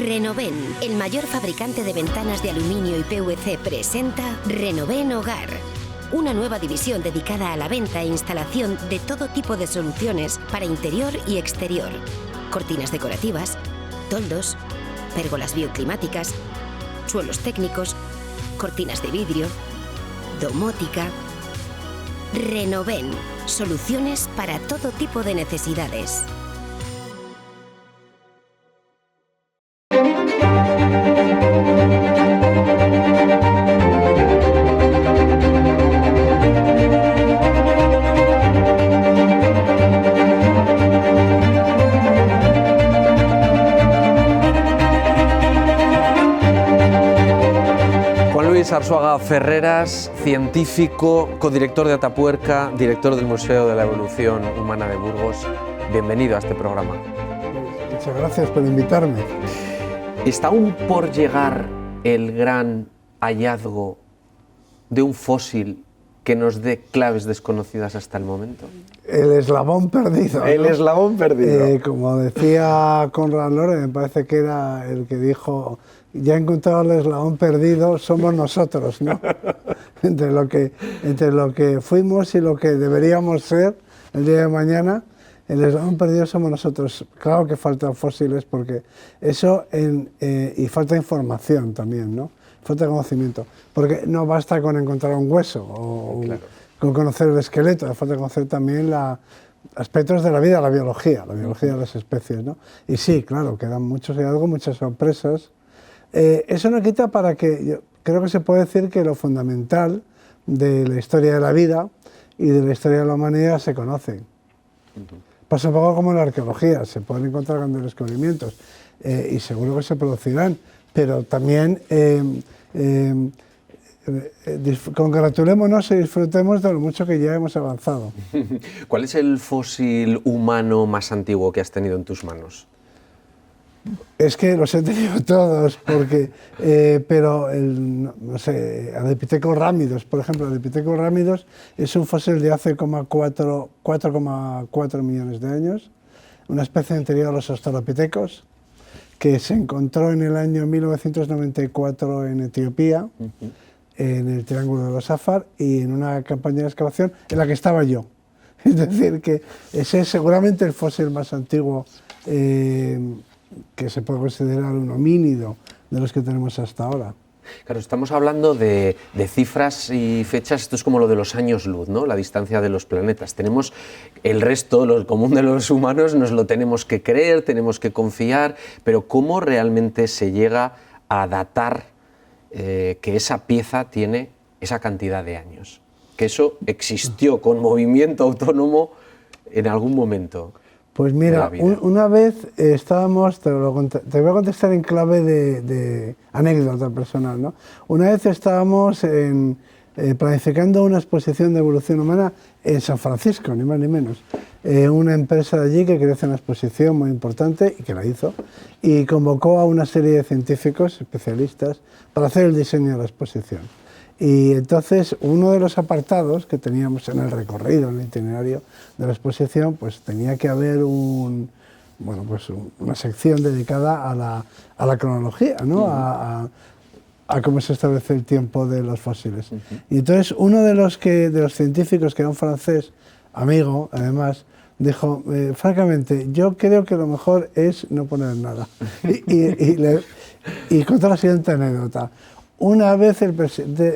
Renoven, el mayor fabricante de ventanas de aluminio y PVC, presenta Renoven Hogar. Una nueva división dedicada a la venta e instalación de todo tipo de soluciones para interior y exterior. Cortinas decorativas, toldos, pérgolas bioclimáticas, suelos técnicos, cortinas de vidrio, domótica. Renoven, soluciones para todo tipo de necesidades. Arzuaga Ferreras, científico, codirector de Atapuerca, director del Museo de la Evolución Humana de Burgos. Bienvenido a este programa. Muchas gracias por invitarme. ¿Está aún por llegar el gran hallazgo de un fósil que nos dé claves desconocidas hasta el momento? El eslabón perdido. El eslabón perdido. Como decía Konrad Lorenz, me parece que era el que dijo: ya he encontrado el eslabón perdido, somos nosotros, ¿no? entre lo que fuimos y lo que deberíamos ser el día de mañana, el eslabón perdido somos nosotros. Claro que faltan fósiles, porque eso, y falta información también, ¿no? Falta conocimiento, porque no basta con encontrar un hueso o claro, con conocer el esqueleto, falta conocer también aspectos de la vida, la biología de las especies, ¿no? Y sí, claro, quedan muchos hallazgos, muchas sorpresas. Eso no quita para que, yo creo que se puede decir que lo fundamental de la historia de la vida y de la historia de la humanidad se conocen. Pasa un poco como en la arqueología, se pueden encontrar grandes descubrimientos y seguro que se producirán, pero también congratulémonos y disfrutemos de lo mucho que ya hemos avanzado. ¿Cuál es el fósil humano más antiguo que has tenido en tus manos? Es que los he tenido todos, porque, pero no sé, Ardipithecus rhamidus, por ejemplo, Ardipithecus rhamidus es un fósil de hace 4,4 millones de años, una especie anterior a los australopithecus, que se encontró en el año 1994 en Etiopía, en el Triángulo de los Safar, y en una campaña de excavación en la que estaba yo. Es decir, que ese es seguramente el fósil más antiguo que se puede considerar un homínido de los que tenemos hasta ahora. Claro, estamos hablando de cifras y fechas, esto es como lo de los años luz, ¿no? La distancia de los planetas. Tenemos el resto, lo común de los humanos, nos lo tenemos que creer, tenemos que confiar, pero ¿cómo realmente se llega a datar que esa pieza tiene esa cantidad de años? Que eso existió con movimiento autónomo en algún momento. Pues mira, una vez estábamos, te voy a contestar en clave de anécdota personal, ¿no? Una vez estábamos planificando una exposición de evolución humana en San Francisco, ni más ni menos. Una empresa de allí que quería hacer una exposición muy importante y que la hizo, y convocó a una serie de científicos especialistas para hacer el diseño de la exposición. Y entonces uno de los apartados que teníamos en el recorrido, en el itinerario de la exposición, pues tenía que haber una sección dedicada a la cronología, ¿no? A cómo se establece el tiempo de los fósiles. Y entonces uno de los científicos, que era un francés, amigo además, dijo, francamente, yo creo que lo mejor es no poner nada. Y contó la siguiente anécdota. Una vez en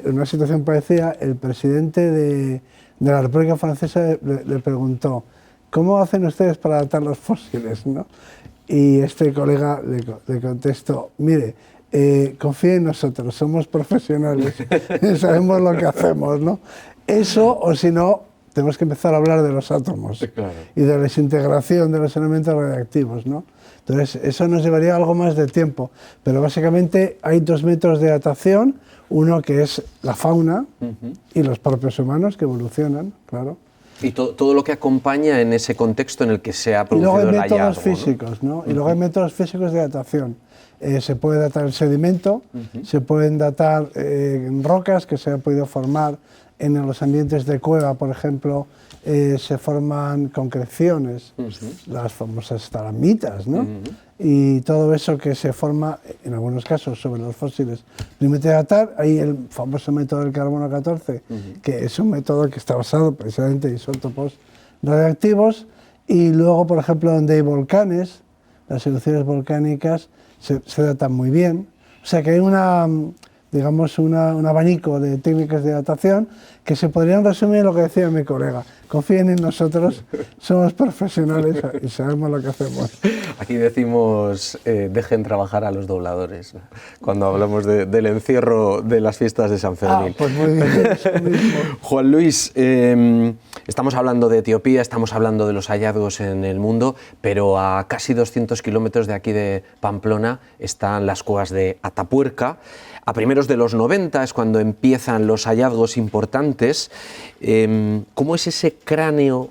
una situación parecida, el presidente de la República Francesa le preguntó: ¿cómo hacen ustedes para datar los fósiles, ¿no? Y este colega le contestó: mire, confíe en nosotros, somos profesionales, sabemos lo que hacemos, ¿no? Eso, o si no, tenemos que empezar a hablar de los átomos, claro, y de la desintegración de los elementos radiactivos, ¿no? Entonces, eso nos llevaría algo más de tiempo, pero básicamente hay 2 métodos de datación, uno que es la fauna y los propios humanos que evolucionan, claro. Y todo lo que acompaña en ese contexto en el que se ha producido el hallazgo. Y luego hay métodos físicos, ¿no? Y luego hay métodos físicos de datación. Se puede datar el sedimento, se pueden datar rocas que se han podido formar en los ambientes de cueva, por ejemplo, se forman concreciones, las famosas estalagmitas, ¿no? Y todo eso que se forma, en algunos casos, sobre los fósiles límite de datar, hay el famoso método del carbono 14, que es un método que está basado precisamente en isótopos radiactivos, y luego, por ejemplo, donde hay volcanes, las erupciones volcánicas se datan muy bien. O sea que hay digamos, un abanico de técnicas de datación que se podrían resumir en lo que decía mi colega. Confíen en nosotros, somos profesionales y sabemos lo que hacemos. Aquí decimos, dejen trabajar a los dobladores, cuando hablamos del encierro de las fiestas de San Fermín. Pues muy bien, eso mismo. Juan Luis, estamos hablando de Etiopía, estamos hablando de los hallazgos en el mundo, pero a casi 200 kilómetros de aquí de Pamplona están las cuevas de Atapuerca. A primeros de los 90 es cuando empiezan los hallazgos importantes. ¿Cómo es ese cráneo,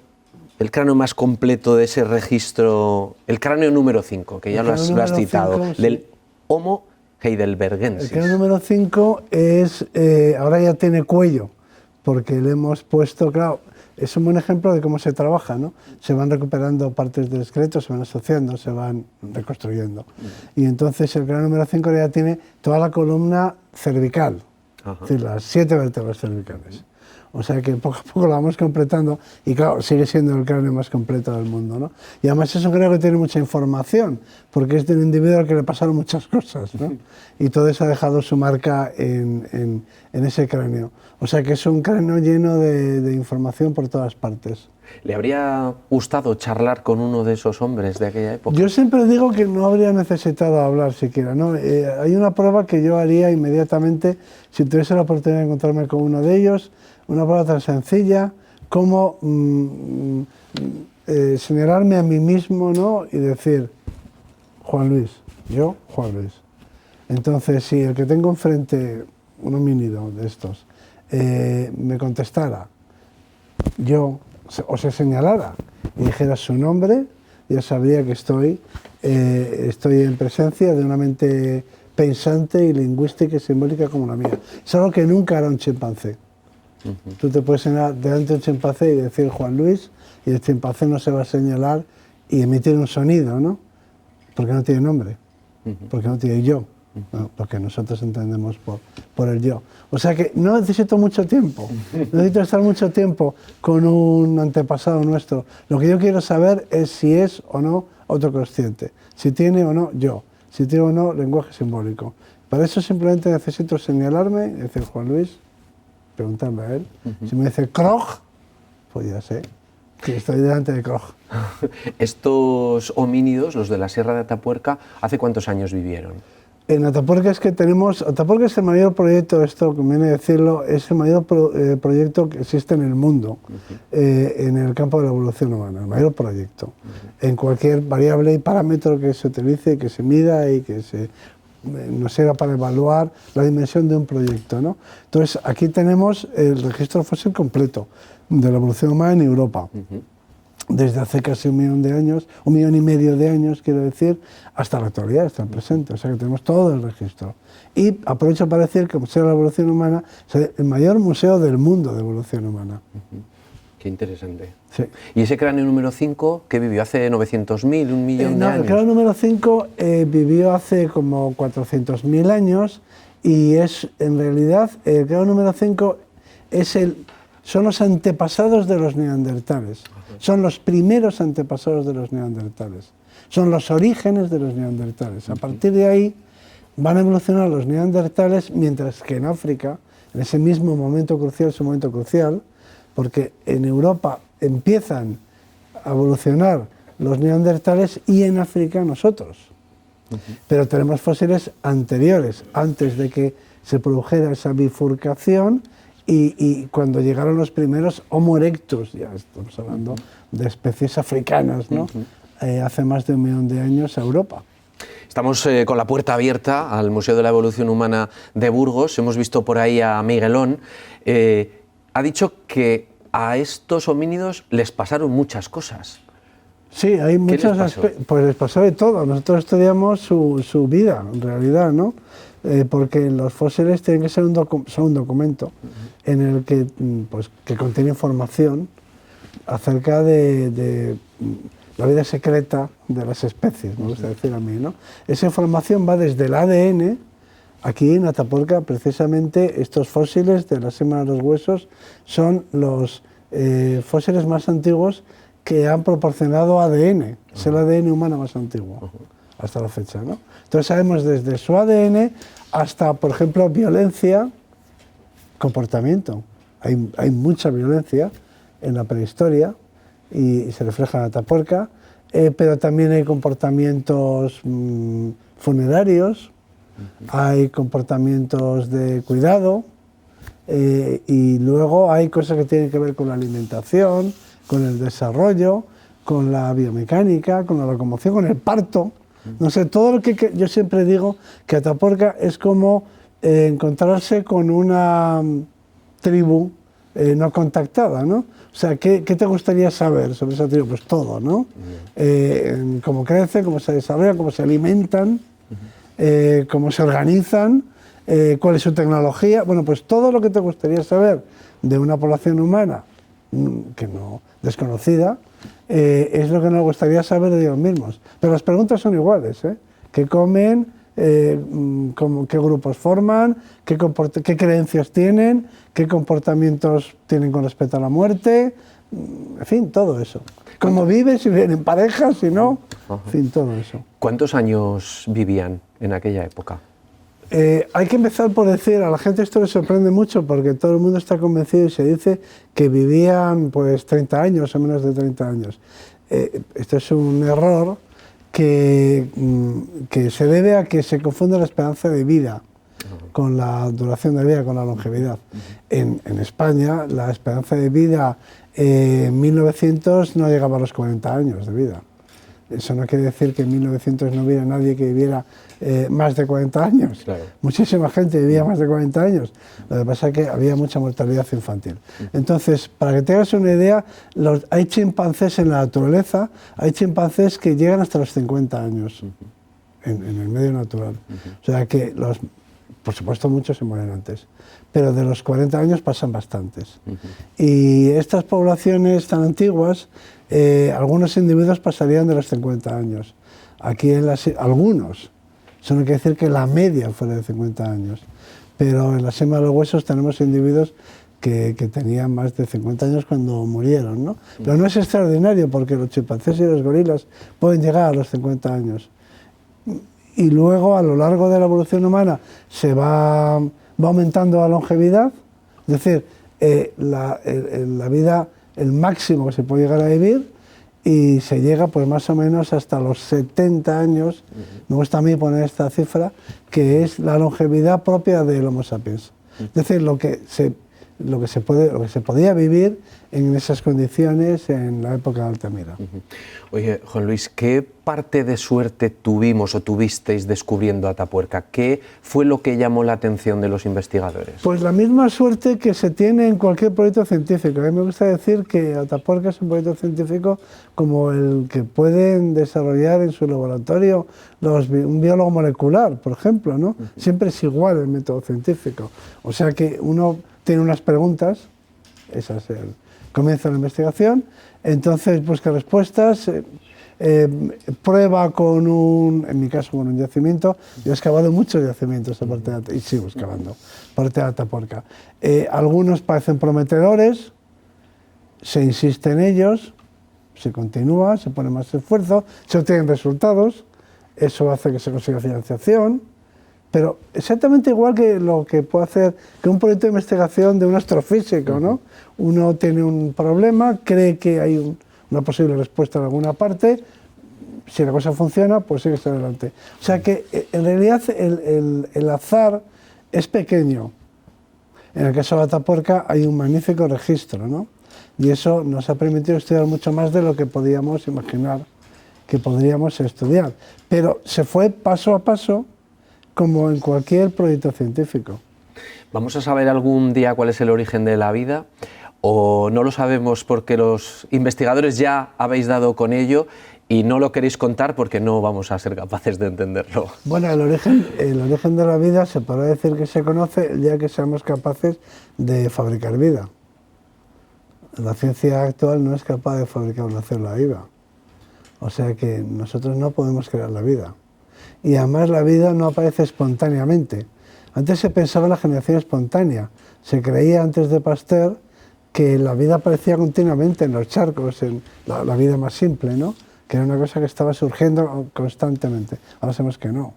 el cráneo más completo de ese registro, el cráneo número 5, que ya lo has citado, 5, del sí. Homo heidelbergensis? El cráneo número 5 es, ahora ya tiene cuello, porque le hemos puesto, claro, es un buen ejemplo de cómo se trabaja, ¿no? Se van recuperando partes del esqueleto, se van asociando, se van reconstruyendo. Y entonces el cráneo número 5 ya tiene toda la columna cervical, es decir, las 7 vértebras cervicales. O sea que poco a poco la vamos completando y claro, sigue siendo el cráneo más completo del mundo, ¿no? Y además es un cráneo que tiene mucha información, porque es de un individuo al que le pasaron muchas cosas, ¿no? Y todo eso ha dejado su marca en ese cráneo. O sea que es un cráneo lleno de información por todas partes. ¿Le habría gustado charlar con uno de esos hombres de aquella época? Yo siempre digo que no habría necesitado hablar siquiera, ¿no? Hay una prueba que yo haría inmediatamente si tuviese la oportunidad de encontrarme con uno de ellos, una prueba tan sencilla como señalarme a mí mismo, ¿no? Y decir, Juan Luis, yo, Juan Luis. Entonces, si el que tengo enfrente, un homínido de estos, me contestara, yo, o se señalara y dijera su nombre, ya sabría que estoy en presencia de una mente pensante y lingüística y simbólica como la mía. Es algo que nunca hará un chimpancé. Tú te puedes señalar delante de un chimpancé y decir Juan Luis, y el chimpancé no se va a señalar y emitir un sonido, ¿no? Porque no tiene nombre, porque no tiene yo. No, porque nosotros entendemos por el yo. O sea que no necesito mucho tiempo, necesito estar mucho tiempo con un antepasado nuestro. Lo que yo quiero saber es si es o no autoconsciente, si tiene o no yo, si tiene o no lenguaje simbólico. Para eso simplemente necesito señalarme, decir Juan Luis, preguntarle a él. Si me dice Krog, pues ya sé que estoy delante de Krog. Estos homínidos, los de la Sierra de Atapuerca, ¿hace cuántos años vivieron? En Atapuerca es que Atapuerca es el mayor proyecto, esto conviene decirlo, es el mayor proyecto que existe en el mundo, en el campo de la evolución humana, el mayor proyecto. En cualquier variable y parámetro que se utilice, que se mida y que nos sirva para evaluar la dimensión de un proyecto, ¿no? Entonces, aquí tenemos el registro fósil completo de la evolución humana en Europa. Desde hace casi 1 millón de años, 1,5 millones de años, quiero decir, hasta la actualidad, hasta el presente. O sea que tenemos todo el registro. Y aprovecho para decir que el Museo de la Evolución Humana es el mayor museo del mundo de evolución humana. Qué interesante. Sí. ¿Y ese cráneo número 5 qué vivió? ¿Hace 900.000, 1 millón de años? El cráneo número 5 vivió hace como 400.000 años y es, en realidad, el cráneo número 5 son los antepasados de los neandertales. Son los primeros antepasados de los neandertales. Son los orígenes de los neandertales. A partir de ahí van a evolucionar los neandertales, mientras que en África, en ese mismo momento crucial, es un momento crucial, porque en Europa empiezan a evolucionar los neandertales y en África nosotros. Pero tenemos fósiles anteriores, antes de que se produjera esa bifurcación. Y cuando llegaron los primeros Homo erectus, ya estamos hablando de especies africanas, ¿no? Hace más de 1 millón de años a Europa. Estamos con la puerta abierta al Museo de la Evolución Humana de Burgos. Hemos visto por ahí a Miguelón. Ha dicho que a estos homínidos les pasaron muchas cosas. Sí, hay muchos aspectos. Pues les pasó de todo. Nosotros estudiamos su vida, en realidad, ¿no? porque los fósiles tienen que ser son un documento en el que, pues, que contiene información acerca de la vida secreta de las especies, me gusta decir a mí, ¿no? Esa información va desde el ADN. Aquí en Atapuerca, precisamente, estos fósiles de la sémola de los huesos son los fósiles más antiguos que han proporcionado ADN. Es el ADN humano más antiguo, hasta la fecha, ¿no? Entonces sabemos desde su ADN hasta, por ejemplo, violencia, comportamiento. Hay mucha violencia en la prehistoria y se refleja en Atapuerca, pero también hay comportamientos funerarios, hay comportamientos de cuidado, y luego hay cosas que tienen que ver con la alimentación, con el desarrollo, con la biomecánica, con la locomoción, con el parto. No sé, todo lo que yo siempre digo que Atapuerca es como encontrarse con una tribu no contactada, ¿no? O sea, ¿qué te gustaría saber sobre esa tribu? Pues todo, ¿no? Cómo crecen, cómo se desarrollan, cómo se alimentan, cómo se organizan, cuál es su tecnología. Bueno, pues todo lo que te gustaría saber de una población humana que no desconocida, es lo que nos gustaría saber de ellos mismos. Pero las preguntas son iguales, ¿eh? ¿Qué comen? ¿Qué grupos forman? ¿Qué creencias tienen? ¿Qué comportamientos tienen con respecto a la muerte? En fin, todo eso. ¿Cómo viven? Si viven en pareja, si no, en fin, todo eso. ¿Cuántos años vivían en aquella época? Hay que empezar por decir, a la gente esto le sorprende mucho porque todo el mundo está convencido y se dice que vivían pues 30 años o menos de 30 años. Esto es un error que se debe a que se confunde la esperanza de vida con la duración de vida, con la longevidad. En España la esperanza de vida en 1900 no llegaba a los 40 años de vida. Eso no quiere decir que en 1900 no hubiera nadie que viviera más de 40 años. Claro. Muchísima gente vivía más de 40 años. Lo que pasa es que había mucha mortalidad infantil. Entonces, para que tengas una idea, hay chimpancés en la naturaleza, hay chimpancés que llegan hasta los 50 años en el medio natural. O sea que, por supuesto, muchos se mueren antes, pero de los 40 años pasan bastantes. Y estas poblaciones tan antiguas, algunos individuos pasarían de los 50 años. Aquí algunos, eso no quiere decir que la media fuera de 50 años, pero en la sémola de los huesos tenemos individuos que tenían más de 50 años cuando murieron, ¿no? Pero no es extraordinario porque los chimpancés y los gorilas pueden llegar a los 50 años. Y luego, a lo largo de la evolución humana, se va aumentando la longevidad, es decir, la vida, el máximo que se puede llegar a vivir, y se llega pues más o menos hasta los 70 años, me gusta a mí poner esta cifra, que es la longevidad propia del Homo sapiens. Es decir, lo que se podía vivir en esas condiciones en la época de Altamira. Oye, Juan Luis, ¿qué parte de suerte tuvimos o tuvisteis descubriendo Atapuerca? ¿Qué fue lo que llamó la atención de los investigadores? Pues la misma suerte que se tiene en cualquier proyecto científico. A mí me gusta decir que Atapuerca es un proyecto científico como el que pueden desarrollar en su laboratorio un biólogo molecular, por ejemplo, ¿no? Siempre es igual el método científico. O sea que uno tiene unas preguntas, esa es el comienzo de la investigación, entonces busca respuestas, prueba en mi caso con un yacimiento. Yo he excavado muchos yacimientos y sigo excavando, aparte de Atapuerca. Algunos parecen prometedores, se insiste en ellos, se continúa, se pone más esfuerzo, se obtienen resultados, eso hace que se consiga financiación. Pero exactamente igual que lo que puede hacer que un proyecto de investigación de un astrofísico, ¿no? Uno tiene un problema, cree que hay una posible respuesta en alguna parte, si la cosa funciona, pues sigue adelante. O sea que en realidad el azar es pequeño. En el caso de Atapuerca hay un magnífico registro, ¿no? Y eso nos ha permitido estudiar mucho más de lo que podíamos imaginar que podríamos estudiar. Pero se fue paso a paso, como en cualquier proyecto científico. ¿Vamos a saber algún día cuál es el origen de la vida? ¿O no lo sabemos porque los investigadores ya habéis dado con ello y no lo queréis contar porque no vamos a ser capaces de entenderlo. Bueno, el origen de la vida se podrá decir que se conoce el día que seamos capaces de fabricar vida. La ciencia actual no es capaz de fabricar una célula viva. O sea que nosotros no podemos crear la vida. Y además la vida no aparece espontáneamente. Antes se pensaba en la generación espontánea. Se creía antes de Pasteur que la vida aparecía continuamente en los charcos, en la vida más simple, ¿no? Que era una cosa que estaba surgiendo constantemente. Ahora sabemos que no.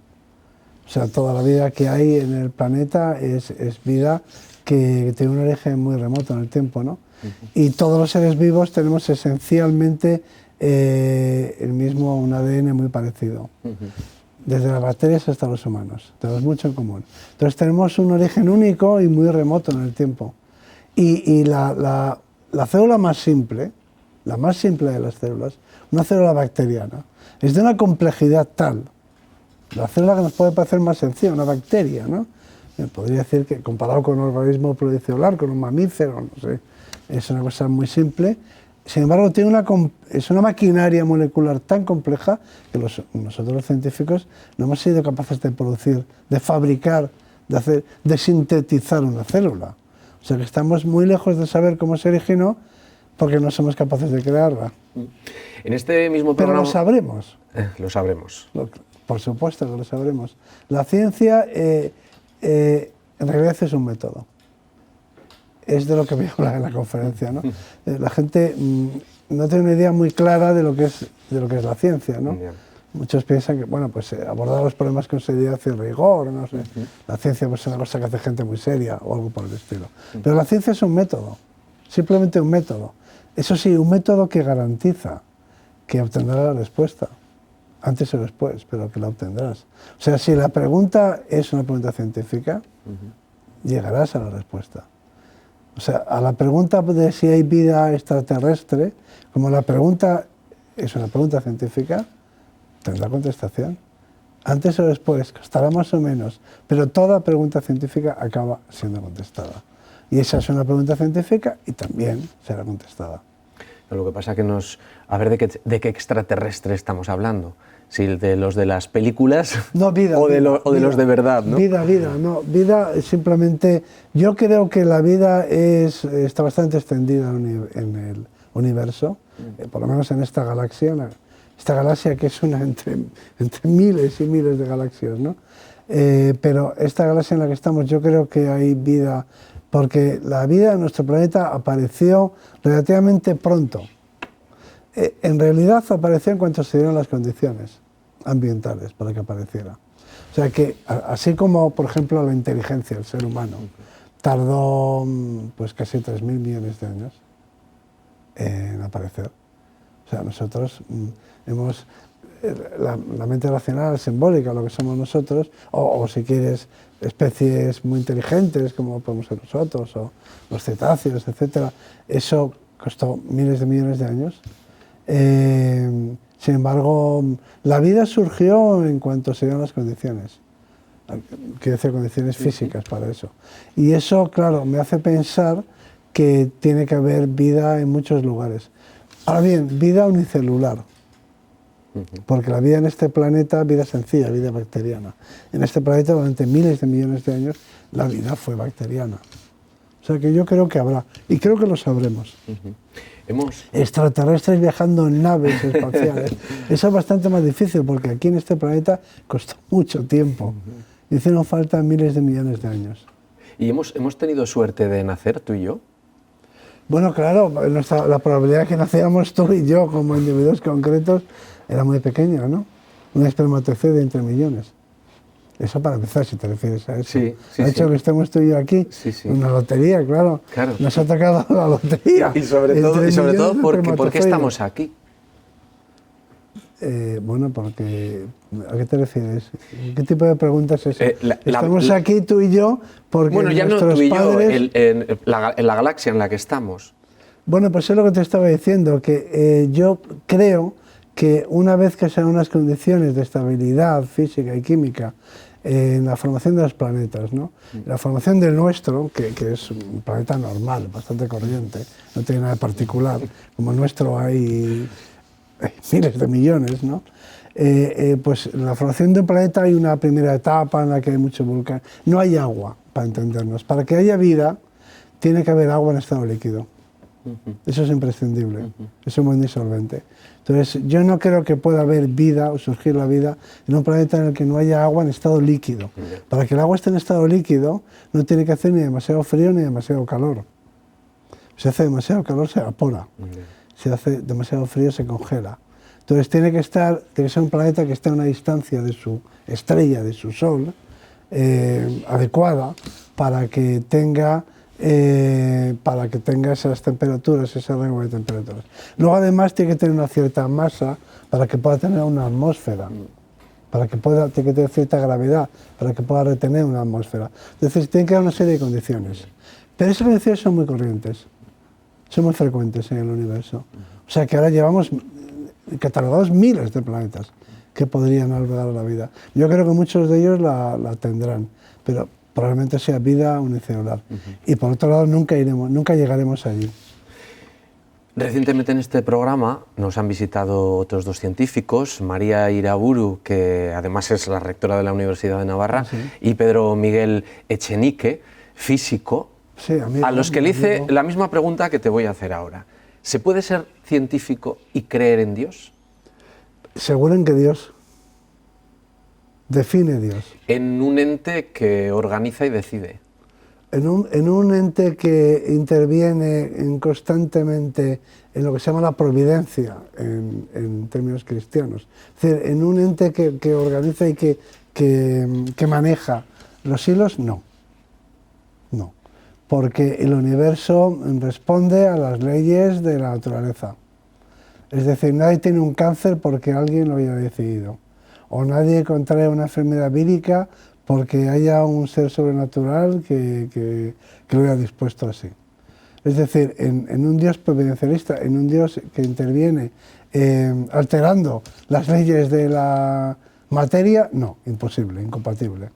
O sea, toda la vida que hay en el planeta es vida que tiene un origen muy remoto en el tiempo, ¿no? Y todos los seres vivos tenemos esencialmente un ADN muy parecido. Desde las bacterias hasta los humanos. Tenemos mucho en común. Entonces tenemos un origen único y muy remoto en el tiempo. Y la célula más simple, la más simple de las células, una célula bacteriana, es de una complejidad tal. La célula que nos puede parecer más sencilla, una bacteria, ¿no? Podría decir que comparado con un organismo pluricelular, con un mamífero, no sé, es una cosa muy simple. Sin embargo, es una maquinaria molecular tan compleja que nosotros los científicos no hemos sido capaces de producir, de fabricar, de sintetizar una célula. O sea que estamos muy lejos de saber cómo se originó porque no somos capaces de crearla. En este mismo programa... Pero lo sabremos. Lo sabremos. Por supuesto que lo sabremos. La ciencia en realidad es un método. Es de lo que voy a hablar en la conferencia, ¿no? La gente no tiene una idea muy clara de lo que es la ciencia, ¿no? Yeah. Muchos piensan que, bueno, pues abordar los problemas con seriedad y rigor, no sé. La ciencia pues, es una cosa que hace gente muy seria o algo por el estilo. Pero la ciencia es un método, simplemente un método. Eso sí, un método que garantiza que obtendrás la respuesta, antes o después, pero que la obtendrás. O sea, si la pregunta es una pregunta científica, llegarás a la respuesta. O sea, a la pregunta de si hay vida extraterrestre, como la pregunta es una pregunta científica, tendrá contestación. Antes o después, costará más o menos, pero toda pregunta científica acaba siendo contestada. Y esa es una pregunta científica y también será contestada. Pero lo que pasa es que a ver de qué extraterrestre estamos hablando. Si de los de las películas no, vida, o de vida, los de verdad, ¿no? Vida simplemente... Yo creo que la vida está bastante extendida en el universo, por lo menos en esta galaxia que es una entre miles y miles de galaxias, ¿no? Pero esta galaxia en la que estamos, yo creo que hay vida, porque la vida en nuestro planeta apareció relativamente pronto. En realidad apareció en cuanto se dieron las condiciones ambientales para que apareciera. O sea que, así como, por ejemplo, la inteligencia del ser humano tardó pues casi 3.000 millones de años en aparecer. O sea, nosotros la mente racional, simbólica, lo que somos nosotros, o si quieres, especies muy inteligentes como podemos ser nosotros, o los cetáceos, etc. Eso costó miles de millones de años. Sin embargo, la vida surgió en cuanto se dieron las condiciones. Quiero decir, condiciones físicas para eso. Y eso, claro, me hace pensar que tiene que haber vida en muchos lugares. Ahora bien, vida unicelular. Porque la vida en este planeta, vida sencilla, vida bacteriana. En este planeta, durante miles de millones de años, la vida fue bacteriana. O sea que yo creo que habrá, y creo que lo sabremos. Extraterrestres viajando en naves espaciales. Eso es bastante más difícil, porque aquí en este planeta costó mucho tiempo. Hicieron falta miles de millones de años. ¿Y hemos tenido suerte de nacer, tú y yo? Bueno, claro, la probabilidad de que naciéramos tú y yo como individuos concretos era muy pequeña, ¿no? Un espermatozoide entre millones. Eso para empezar, si te refieres a eso. Sí, ha hecho que estemos tú y yo aquí, una lotería, claro. Nos ha tocado la lotería. Y sobre todo ¿por qué estamos aquí? Bueno, porque... ¿A qué te refieres? ¿Qué tipo de preguntas es esa? Estamos aquí tú y yo porque ya nuestros no tú y padres... yo, en la galaxia en la que estamos. Bueno, pues es lo que te estaba diciendo, que yo creo que una vez que se dan unas condiciones de estabilidad física y química en la formación de los planetas, ¿no? La formación del nuestro, que es un planeta normal, bastante corriente, no tiene nada de particular, como el nuestro hay miles de millones, ¿no? Pues en la formación de un planeta hay una primera etapa en la que hay mucho volcán. No hay agua, para entendernos. Para que haya vida, tiene que haber agua en estado líquido. Eso es imprescindible, es un buen disolvente. Entonces, yo no creo que pueda haber vida o surgir la vida en un planeta en el que no haya agua en estado líquido. Para que el agua esté en estado líquido, no tiene que hacer ni demasiado frío ni demasiado calor. Si hace demasiado calor, se evapora. Si hace demasiado frío, se congela. Entonces, tiene que ser un planeta que esté a una distancia de su estrella, de su Sol, adecuada para que tenga esas temperaturas, ese rango de temperaturas. Luego, además, tiene que tener una cierta masa para que pueda tener una atmósfera, tiene que tener cierta gravedad para que pueda retener una atmósfera. Entonces, tiene que dar una serie de condiciones. Pero esas condiciones son muy corrientes, son muy frecuentes en el universo. O sea que ahora llevamos catalogados miles de planetas que podrían albergar la vida. Yo creo que muchos de ellos la tendrán, pero probablemente sea vida unicelular. Y por otro lado, nunca llegaremos allí. Recientemente en este programa nos han visitado otros dos científicos, María Iraburu, que además es la rectora de la Universidad de Navarra, y Pedro Miguel Echenique, físico, a los que le hice la misma pregunta que te voy a hacer ahora. ¿Se puede ser científico y creer en Dios? Seguro en que Dios define Dios. En un ente que organiza y decide. En un ente que interviene constantemente en lo que se llama la providencia en términos cristianos. Es decir, en un ente que organiza y que maneja los hilos, no. Porque el universo responde a las leyes de la naturaleza. Es decir, nadie tiene un cáncer porque alguien lo haya decidido. O nadie contrae una enfermedad vírica porque haya un ser sobrenatural que lo haya dispuesto así. Es decir, en un Dios providencialista, en un Dios que interviene alterando las leyes de la materia, no, imposible, incompatible.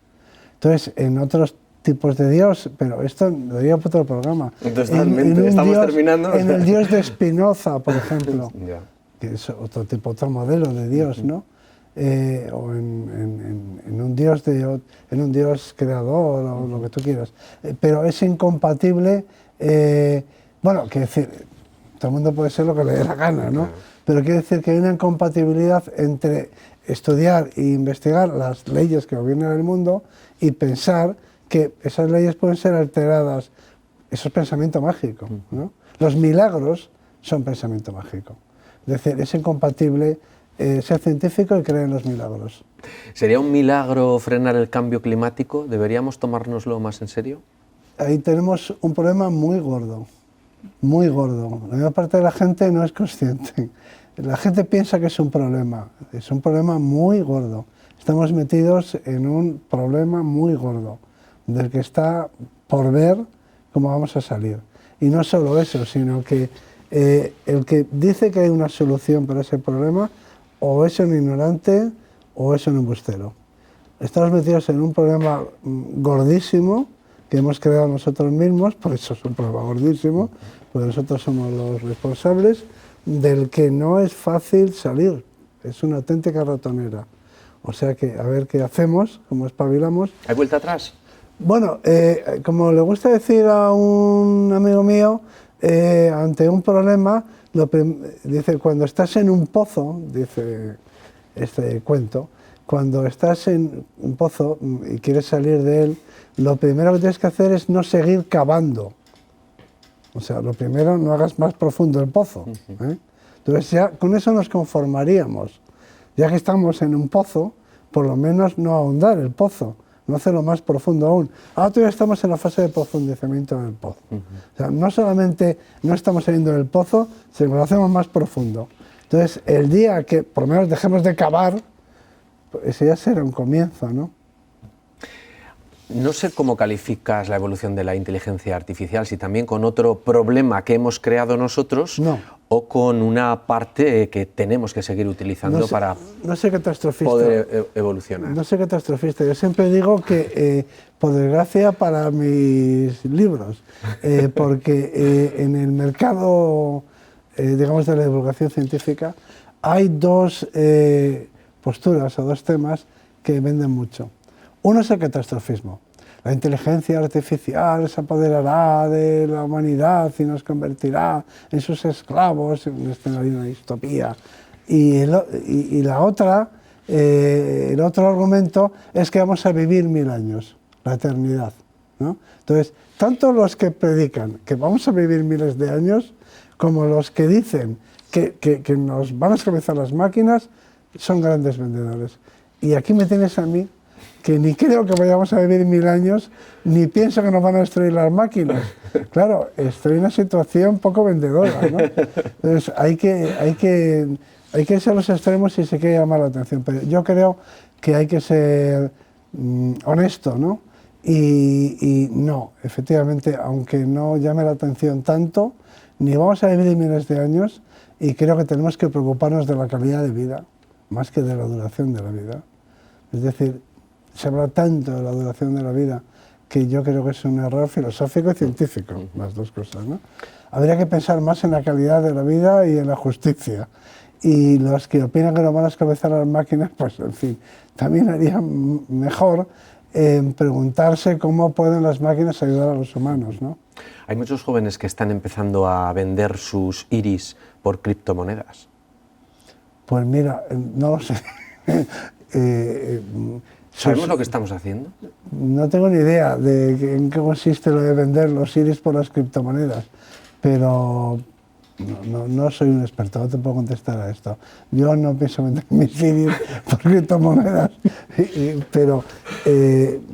Entonces, en otros tipos de Dios, pero esto lo diría para otro programa. Totalmente, estamos terminando. En el Dios de Spinoza, por ejemplo, que es otro modelo de Dios, ¿no? O en un Dios creador o lo que tú quieras. Pero es incompatible, bueno, quiere decir, todo el mundo puede ser lo que le dé la gana, ¿no? Pero quiere decir que hay una incompatibilidad entre estudiar e investigar las leyes que gobiernan el mundo y pensar que esas leyes pueden ser alteradas. Eso es pensamiento mágico, ¿no? Los milagros son pensamiento mágico. Es decir, es incompatible ser científico y creer en los milagros. ¿Sería un milagro frenar el cambio climático? ¿Deberíamos tomárnoslo más en serio? Ahí tenemos un problema muy gordo, muy gordo. La mayor parte de la gente no es consciente. La gente piensa que es un problema muy gordo. Estamos metidos en un problema muy gordo, del que está por ver cómo vamos a salir. Y no solo eso, sino que el que dice que hay una solución para ese problema o es un ignorante o es un embustero. Estamos metidos en un problema gordísimo que hemos creado nosotros mismos, por eso es un problema gordísimo, porque nosotros somos los responsables, del que no es fácil salir. Es una auténtica ratonera. O sea que a ver qué hacemos, cómo espabilamos. ¿Hay vuelta atrás? Bueno, como le gusta decir a un amigo mío, ante un problema, dice, cuando estás en un pozo, dice este cuento, cuando estás en un pozo y quieres salir de él, lo primero que tienes que hacer es no seguir cavando. O sea, lo primero, no hagas más profundo el pozo. Entonces ya con eso nos conformaríamos. Ya que estamos en un pozo, por lo menos no ahondar el pozo, no hacerlo más profundo aún. Ahora todavía estamos en la fase de profundizamiento del pozo. O sea, no solamente no estamos saliendo del pozo, sino que lo hacemos más profundo. Entonces, el día que por lo menos dejemos de cavar, pues ese ya será un comienzo, ¿no? No sé cómo calificas la evolución de la inteligencia artificial, si también con otro problema que hemos creado nosotros o con una parte que tenemos que seguir utilizando para poder evolucionar. No soy catastrofista, yo siempre digo que, por desgracia para mis libros, porque en el mercado, digamos, de la divulgación científica, hay dos posturas o dos temas que venden mucho. Uno es el catastrofismo. La inteligencia artificial se apoderará de la humanidad y nos convertirá en sus esclavos, en un escenario de una distopía. Y la otra, el otro argumento es que vamos a vivir 1000 años, la eternidad, ¿no? Entonces, tanto los que predican que vamos a vivir miles de años, como los que dicen que nos van a esclavizar las máquinas, son grandes vendedores. Y aquí me tienes a mí, que ni creo que vayamos a vivir 1000 años, ni pienso que nos van a destruir las máquinas. Claro, estoy en una situación poco vendedora, ¿no? Entonces hay que irse a los extremos si se quiere llamar la atención. Pero yo creo que hay que ser honesto, ¿no? Y no, efectivamente, aunque no llame la atención tanto, ni vamos a vivir miles de años, y creo que tenemos que preocuparnos de la calidad de vida, más que de la duración de la vida. Es decir, se habla tanto de la duración de la vida que yo creo que es un error filosófico y científico, las dos cosas, ¿no? Habría que pensar más en la calidad de la vida y en la justicia. Y los que opinan que nos van a esclavizar las máquinas, pues en fin, también harían mejor preguntarse cómo pueden las máquinas ayudar a los humanos, ¿no? Hay muchos jóvenes que están empezando a vender sus iris por criptomonedas. Pues mira, no lo sé. ¿Sabemos lo que estamos haciendo? No tengo ni idea de en qué consiste lo de vender los iris por las criptomonedas, pero no soy un experto, no te puedo contestar a esto. Yo no pienso vender mis iris por criptomonedas, pero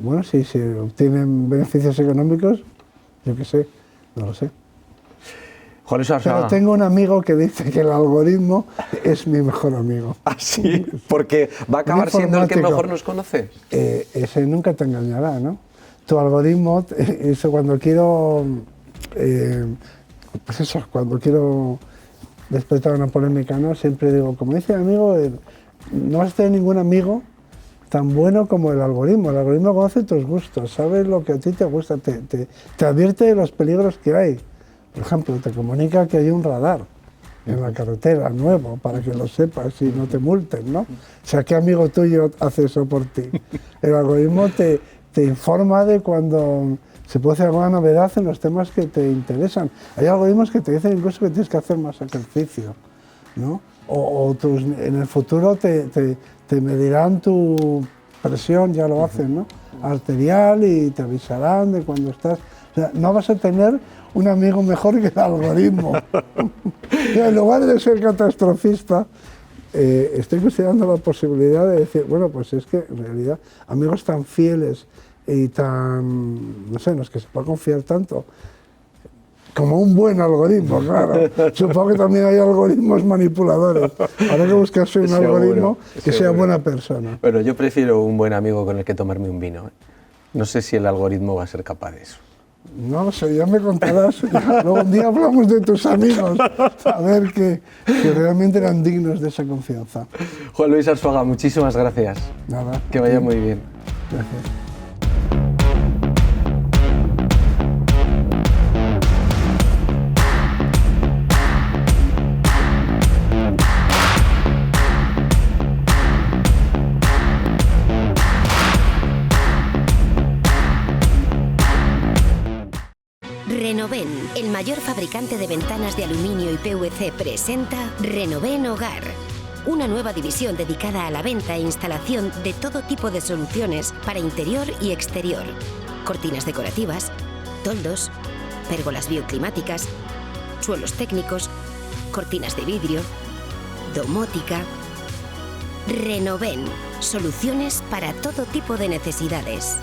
bueno, si se obtienen beneficios económicos, yo qué sé, no lo sé. Juan Luis Arzuaga. Pero tengo un amigo que dice que el algoritmo es mi mejor amigo. ¿Ah, sí? Porque va a acabar siendo el que mejor nos conoce. Ese nunca te engañará, ¿no? Tu algoritmo, eso cuando quiero, pues eso, cuando quiero despertar una polémica, ¿no? Siempre digo, como dice mi amigo, no vas a tener ningún amigo tan bueno como el algoritmo. El algoritmo conoce tus gustos, sabe lo que a ti te gusta, te advierte de los peligros que hay. Por ejemplo, te comunica que hay un radar en la carretera nuevo, para que lo sepas y no te multen, ¿no? O sea, ¿qué amigo tuyo hace eso por ti? El algoritmo te informa de cuando se puede hacer alguna novedad en los temas que te interesan. Hay algoritmos que te dicen incluso que tienes que hacer más ejercicio, ¿no? En el futuro te medirán tu presión, ya lo hacen, ¿no? Arterial, y te avisarán de cuando estás... O sea, no vas a tener un amigo mejor que el algoritmo. Y en lugar de ser catastrofista, estoy considerando la posibilidad de decir, bueno, pues es que en realidad amigos tan fieles y tan, no sé, en los que se puede confiar tanto, como un buen algoritmo, claro. Supongo que también hay algoritmos manipuladores. Habrá que buscarse un algoritmo que sea buena persona. Bueno, yo prefiero un buen amigo con el que tomarme un vino. No sé si el algoritmo va a ser capaz de eso. No lo sé, ya me contarás. Luego un día hablamos de tus amigos, a ver que realmente eran dignos de esa confianza. Juan Luis Arzuaga, muchísimas gracias. Nada. Que vaya muy bien. Gracias. Renoven, el mayor fabricante de ventanas de aluminio y PVC, presenta Renoven Hogar. Una nueva división dedicada a la venta e instalación de todo tipo de soluciones para interior y exterior. Cortinas decorativas, toldos, pérgolas bioclimáticas, suelos técnicos, cortinas de vidrio, domótica. Renoven, soluciones para todo tipo de necesidades.